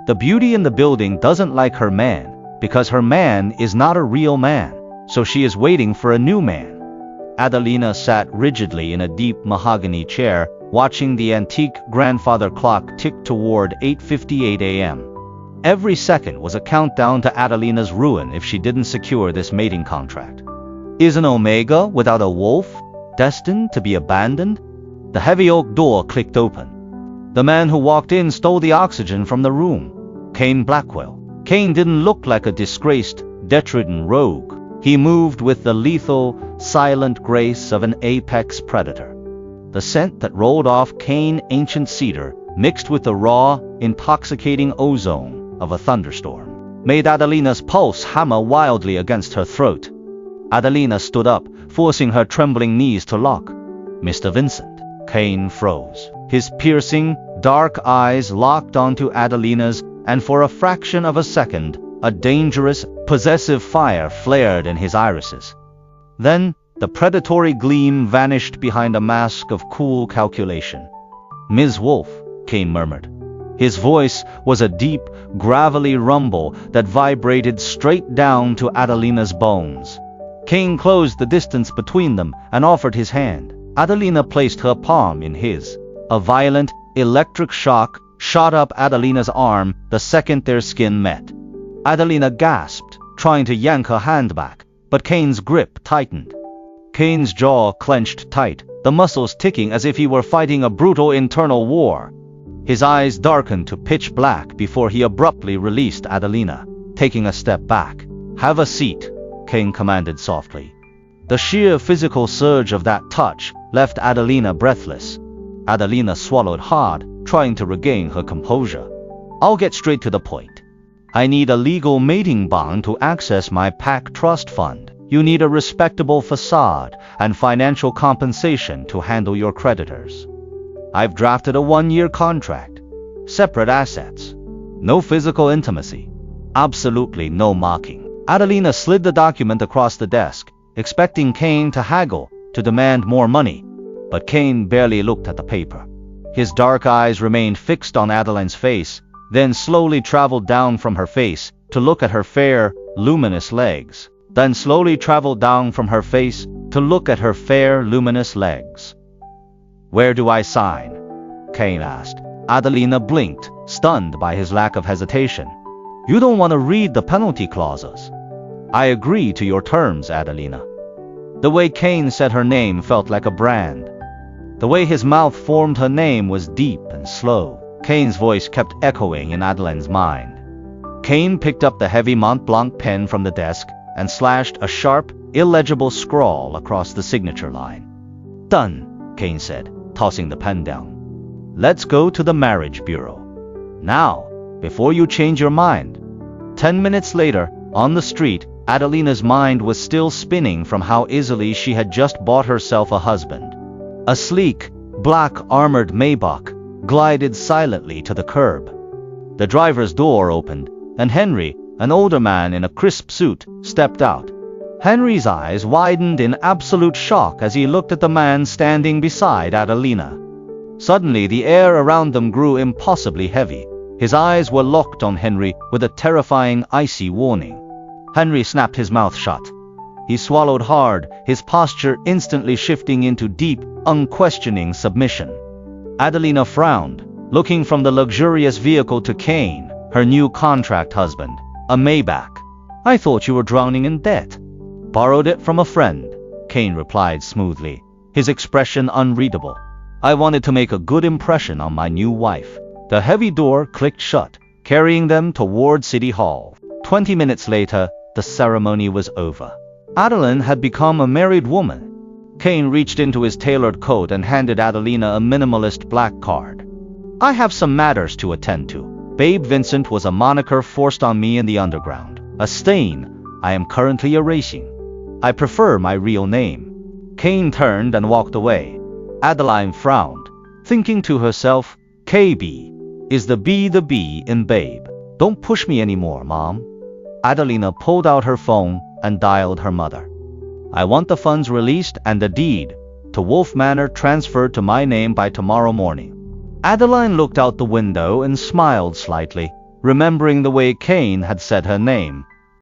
The beauty in the building doesn't like her man, because her man is not a real man, so she is waiting for a new man. Adelina sat rigidly in a deep mahogany chair, watching the antique grandfather clock tick toward 8:58 a.m. Every second was a countdown to Adelina's ruin if she didn't secure this mating contract. Is an omega without a wolf destined to be abandoned? The heavy oak door clicked open. The man who walked in stole the oxygen from the room. Cain Blackwell. Cain didn't look like a disgraced, detritus rogue. He moved with the lethal, silent grace of an apex predator. The scent that rolled off Cain ancient cedar, mixed with the raw, intoxicating ozone of a thunderstorm, made Adelina's pulse hammer wildly against her throat. Adelina stood up, forcing her trembling knees to lock. Mr. Vincent. Cain froze. His piercing, dark eyes locked onto Adelina's, and for a fraction of a second, a dangerous, possessive fire flared in his irises. Then, the predatory gleam vanished behind a mask of cool calculation. Ms. Wolf, Cain murmured. His voice was a deep, gravelly rumble that vibrated straight down to Adelina's bones. Cain closed the distance between them and offered his hand. Adelina placed her palm in his. A violent, electric shock shot up Adelina's arm the second their skin met. Adelina gasped, trying to yank her hand back, but Cain's grip tightened. Cain's jaw clenched tight, the muscles ticking as if he were fighting a brutal internal war. His eyes darkened to pitch black before he abruptly released Adelina, taking a step back. Have a seat, Cain commanded softly. The sheer physical surge of that touch left Adelina breathless. Adelina swallowed hard, trying to regain her composure. I'll get straight to the point. I need a legal mating bond to access my PAC trust fund. You need a respectable facade and financial compensation to handle your creditors. I've drafted a 1-year contract. Separate assets. No physical intimacy. Absolutely no mocking. Adelina slid the document across the desk, expecting Cain to haggle, to demand more money. But Cain barely looked at the paper. His dark eyes remained fixed on Adeline's face, then slowly traveled down from her face to look at her fair, luminous legs. Then slowly traveled down from her face to look at her fair, luminous legs. Where do I sign? Cain asked. Adelina blinked, stunned by his lack of hesitation. You don't want to read the penalty clauses. I agree to your terms, Adelina. The way Cain said her name felt like a brand. The way his mouth formed her name was deep and slow. Cain's voice kept echoing in Adeline's mind. Cain picked up the heavy Mont Blanc pen from the desk and slashed a sharp, illegible scrawl across the signature line. Done, Cain said, tossing the pen down. Let's go to the marriage bureau. Now, before you change your mind. 10 minutes later, on the street, Adelina's mind was still spinning from how easily she had just bought herself a husband. A sleek, black armored Maybach glided silently to the curb. The driver's door opened, and Henry, an older man in a crisp suit, stepped out. Henry's eyes widened in absolute shock as he looked at the man standing beside Adelina. Suddenly, the air around them grew impossibly heavy. His eyes were locked on Henry with a terrifying, icy warning. Henry snapped his mouth shut. He swallowed hard, his posture instantly shifting into deep, unquestioning submission. Adelina frowned, looking from the luxurious vehicle to Cain, her new contract husband, a Maybach. I thought you were drowning in debt. Borrowed it from a friend, Cain replied smoothly, his expression unreadable. I wanted to make a good impression on my new wife. The heavy door clicked shut, carrying them toward City Hall. 20 minutes later, the ceremony was over. Adeline had become a married woman. Cain reached into his tailored coat and handed Adelina a minimalist black card. I have some matters to attend to. Babe Vincent was a moniker forced on me in the underground. A stain I am currently erasing. I prefer my real name. Cain turned and walked away. Adeline frowned, thinking to herself, KB. Is the B in Babe? Don't push me anymore, Mom. Adelina pulled out her phone and dialed her mother. I want the funds released and the deed to Wolf Manor transferred to my name by tomorrow morning. Adeline looked out the window and smiled slightly, remembering the way Cain had said her name,